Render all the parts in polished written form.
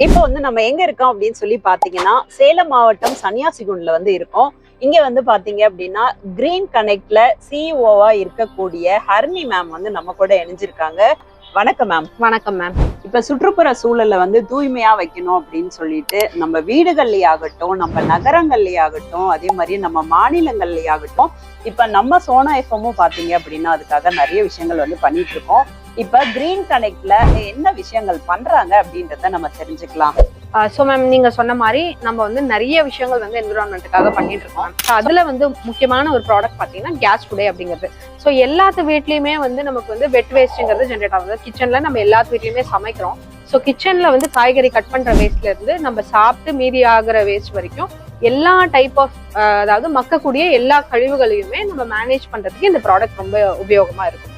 இப்போ வந்து நம்ம எங்க இருக்கோம் அப்படின்னு சொல்லி பாத்தீங்கன்னா சேலம் மாவட்டம் சன்னியாசிகுண்ட்ல வந்து இருக்கோம். இங்க வந்து பாத்தீங்க அப்படின்னா கிரீன் கனெக்ட்ல சிஇஓவா இருக்கக்கூடிய ஹரிணி மேம் வந்து நம்ம கூட இணைஞ்சிருக்காங்க. வணக்கம் மேம். வணக்கம் மேம். இப்ப சுற்றுப்புற சூழலை வந்து தூய்மையா வைக்கணும் அப்படின்னு சொல்லிட்டு நம்ம வீடுகள்லயே ஆகட்டும், நம்ம நகரங்கள்லயே ஆகட்டும், அதே மாதிரி நம்ம மாநிலங்கள்லயே ஆகட்டும், இப்ப நம்ம சோனா எஃப்எம்மும் பாத்தீங்க அப்படின்னா அதுக்காக நிறைய விஷயங்கள் வந்து பண்ணிட்டு இருக்கோம். இப்ப கிரீன் கனெக்ட்ல என்ன விஷயங்கள் பண்றாங்க அப்படின்றத நம்ம தெரிஞ்சுக்கலாம். ஸோ மேம், நீங்க சொன்ன மாதிரி நம்ம வந்து நிறைய விஷயங்கள் வந்து என்விரான்மெண்ட்டுக்காக பண்ணிட்டு இருக்கோம். அதுல வந்து முக்கியமான ஒரு ப்ராடக்ட் பாத்தீங்கன்னா கேஸ் டுடே அப்படிங்கிறது. ஸோ எல்லாத்து வீட்லயுமே வந்து நமக்கு வந்து வெட் வேஸ்ட்ங்கிறது ஜென்ரேட் ஆகுது. கிச்சன்ல நம்ம எல்லாத்து வீட்லயுமே சமைக்கிறோம். ஸோ கிச்சன்ல வந்து காய்கறி கட் பண்ற வேஸ்ட்ல இருந்து நம்ம சாப்பிட்டு மீதி ஆகிற வேஸ்ட் வரைக்கும் எல்லா டைப் ஆஃப் அதாவது மக்கக்கூடிய எல்லா கழிவுகளையுமே நம்ம மேனேஜ் பண்றதுக்கு இந்த ப்ராடக்ட் ரொம்ப உபயோகமா இருக்கும்.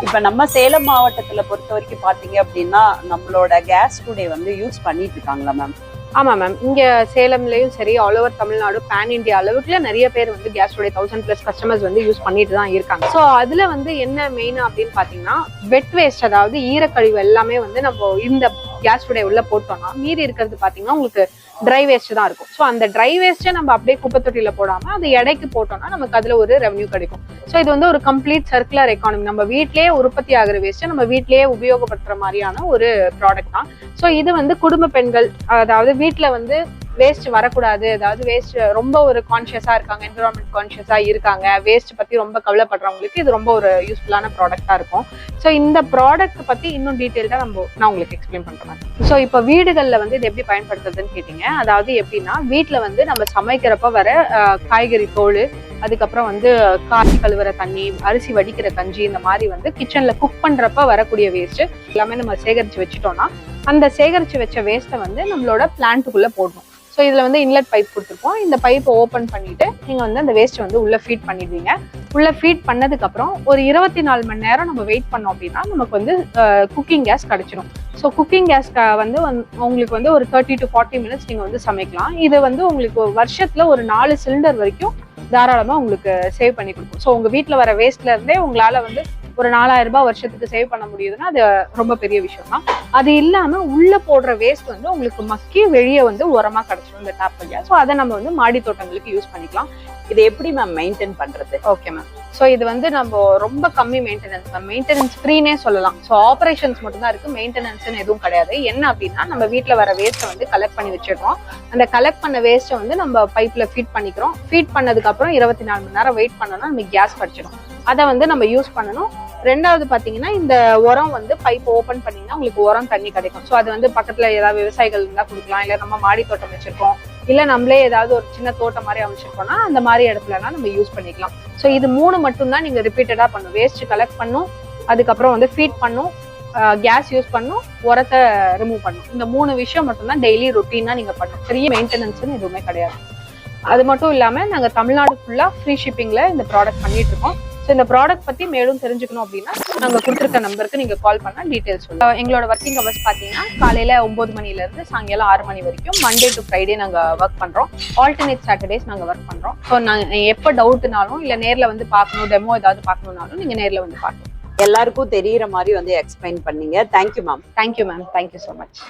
இப்ப நம்ம சேலம் மாவட்டத்துல பொறுத்த வரைக்கும் பாத்தீங்க அப்படின்னா நம்மளோட கேஸ் டுடே வந்து யூஸ் பண்ணிட்டு இருக்காங்களா மேம்? ஆமா மேம், இங்க சேலம்லயும் சரி, all over Tamil Nadu, pan India அளவுக்குல நிறைய பேர் வந்து கேஸ் டுடே 1000+ கஸ்டமர்ஸ் வந்து யூஸ் பண்ணிட்டு தான் இருக்காங்க. ஸோ அதுல வந்து என்ன மெயினா அப்படின்னு பாத்தீங்கன்னா வெட் வேஸ்ட், அதாவது ஈரக்கழிவு எல்லாமே வந்து நம்ம இந்த கேஸ் டுடே உள்ள போட்டோம்னா மீதி இருக்கிறது பாத்தீங்கன்னா உங்களுக்கு ட்ரை வேஸ்ட் தான் இருக்கும். ஸோ அந்த ட்ரை வேஸ்ட்டை நம்ம அப்படியே குப்பை தொட்டியில போடாம அது எடைக்கு போட்டோம்னா நமக்கு அதுல ஒரு ரெவன்யூ கிடைக்கும். ஸோ இது வந்து ஒரு கம்ப்ளீட் சர்க்குலர் எக்கானமி. நம்ம வீட்லயே உற்பத்தி ஆகிற வேஸ்ட்டை நம்ம வீட்லயே உபயோகப்படுத்துற மாதிரியான ஒரு ப்ராடக்ட் தான். ஸோ இது வந்து குடும்ப பெண்கள், அதாவது வீட்டுல வந்து வேஸ்ட் வரக்கூடாது, அதாவது வேஸ்ட் ரொம்ப ஒரு கான்சியஸா இருக்காங்க, என்விரான்மெண்ட் கான்சியஸா இருக்காங்க, வேஸ்ட் பத்தி ரொம்ப கவலைப்படுறவங்களுக்கு இது ரொம்ப ஒரு யூஸ்ஃபுல்லான ப்ராடக்டா இருக்கும். ஸோ இந்த ப்ராடக்ட் பத்தி இன்னும் டீட்டெயில்டா நான் உங்களுக்கு எக்ஸ்பிளைன் பண்றேன். ஸோ இப்போ வீடுகளில் வந்து இது எப்படி பயன்படுத்துறதுன்னு கேட்டீங்க. அதாவது எப்படின்னா வீட்டுல வந்து நம்ம சமைக்கிறப்ப வர காய்கறி தோல், அதுக்கப்புறம் வந்து காய்ச்சி கழுவுற தண்ணி, அரிசி வடிக்கிற கஞ்சி, இந்த மாதிரி வந்து கிச்சன்ல குக் பண்றப்ப வரக்கூடிய வேஸ்ட் எல்லாமே நம்ம சேகரிச்சு வச்சுட்டோம்னா அந்த சேகரிச்சு வச்ச வேஸ்ட்டை வந்து நம்மளோட பிளான்ட்டுக்குள்ள போடணும். ஸோ இதுல வந்து இன்லெட் பைப் கொடுத்துருப்போம். இந்த பைப்பை ஓப்பன் பண்ணிட்டு நீங்க வந்து அந்த வேஸ்ட் வந்து உள்ள ஃபீட் பண்ணிடுவீங்க. உள்ள ஃபீட் பண்ணதுக்கு அப்புறம் ஒரு 24 மணி நேரம் நம்ம வெயிட் பண்ணோம் அப்படின்னா நமக்கு வந்து குக்கிங் கேஸ் கிடைச்சிடும். ஸோ குக்கிங் கேஸ் வந்து உங்களுக்கு வந்து ஒரு 30 to 40 minutes நீங்க வந்து சமைக்கலாம். இது வந்து உங்களுக்கு வருஷத்துல ஒரு 4 சிலிண்டர் வரைக்கும் தாராளமா உங்களுக்கு சேவ் பண்ணி கொடுக்கும். ஸோ உங்க வீட்டுல வர வேஸ்ட்ல இருந்தே உங்களால வந்து ஒரு 4000 ரூபாய் வருஷத்துக்கு சேவ் பண்ண முடியுதுன்னா அது ரொம்ப பெரிய விஷயம் தான். அது இல்லாம உள்ள போடுற வேஸ்ட் வந்து உங்களுக்கு மக்கி வெளியே வந்து உரமா கிடைச்சிடும் இந்த டேப் வழியா. ஸோ அதை நம்ம வந்து மாடி தோட்டங்களுக்கு யூஸ் பண்ணிக்கலாம். இதை எப்படி மேம் மெயின்டைன் பண்றது? Okay ma'am. ஸோ இது வந்து நம்ம ரொம்ப கம்மி மெயின்டெனன்ஸ் மேம், மெயின்டெனன்ஸ் ஃப்ரீனே சொல்லலாம். ஸோ ஆப்ரேஷன்ஸ் மட்டும் தான் இருக்கு, மெயின்டெனன்ஸ்னு எதுவும் கிடையாது. என்ன அப்படின்னா நம்ம வீட்டில் வர வேஸ்ட்டை வந்து கலெக்ட் பண்ணி வச்சிடுறோம். அந்த கலெக்ட் பண்ண வேஸ்ட்டை வந்து நம்ம பைப்ல ஃபீட் பண்ணிக்கிறோம். ஃபீட் பண்ணதுக்கு அப்புறம் 24 மணி நேரம் வெயிட் பண்ணோம்னா நமக்கு கேஸ் கிடைச்சிடும். அதை வந்து நம்ம யூஸ் பண்ணணும். ரெண்டாவது பாத்தீங்கன்னா இந்த உரம் வந்து பைப் ஓபன் பண்ணீங்கன்னா உங்களுக்கு உரம் தண்ணி கிடைக்கும். ஸோ அது வந்து பக்கத்துல ஏதாவது விவசாயிகள் இருந்தா கொடுக்கலாம், இல்ல நம்ம மாடி தோட்டம் வச்சிருக்கோம், இல்ல நம்மளே ஏதாவது ஒரு சின்ன தோட்டம் மாதிரி அமைச்சிருக்கோம்னா அந்த மாதிரி இடத்துலலாம் நம்ம யூஸ் பண்ணிக்கலாம். ஸோ இது 3 மட்டும் தான் நீங்க ரிப்பீட்டடா பண்ணும். வேஸ்ட் கலெக்ட் பண்ணும், அதுக்கப்புறம் வந்து ஃபீட் பண்ணும், கேஸ் யூஸ் பண்ணும், உரத்தை ரிமூவ் பண்ணும். இந்த 3 விஷயம் மட்டும் தான் டெய்லி ரொட்டீனா நீங்க பண்ணும். பெரிய மெயின்டெனன்ஸ்னு எதுவுமே கிடையாது. அது மட்டும் இல்லாம நாங்க தமிழ்நாடு ஃபுல்லா ஃப்ரீ ஷிப்பிங்ல இந்த ப்ராடக்ட் பண்ணிட்டு இருக்கோம். ஸோ இந்த ப்ராடக்ட் பத்தி மேலும் தெரிஞ்சுக்கணும் அப்படின்னா நாங்க கொடுத்துருக்க நம்பருக்கு நீங்க கால் பண்ணா டீடைல்ஸ் சொல்லுவோம். எங்களோட ஒர்க்கிங் ஹவர்ஸ் பாத்தீங்கன்னா காலையில 9 மணில இருந்து சாயங்காலம் 6 மணி வரைக்கும் மண்டே டு ஃப்ரைடே நாங்க ஒர்க் பண்றோம். ஆல்டர்னேட் சாட்டர்டேஸ் நாங்க ஒர்க் பண்றோம். ஸோ நாங்க எப்போ டவுட்னாலும் இல்ல நேர்ல வந்து பார்க்கணும், டெமோ ஏதாவது பார்க்கணும்னாலும் நீங்க நேர்ல வந்து பார்க்கணும். எல்லாருக்கும் தெரியற மாதிரி வந்து எக்ஸ்பிளைன் பண்ணீங்க. Thank you ma'am. Thank you ma'am. Thank you so much.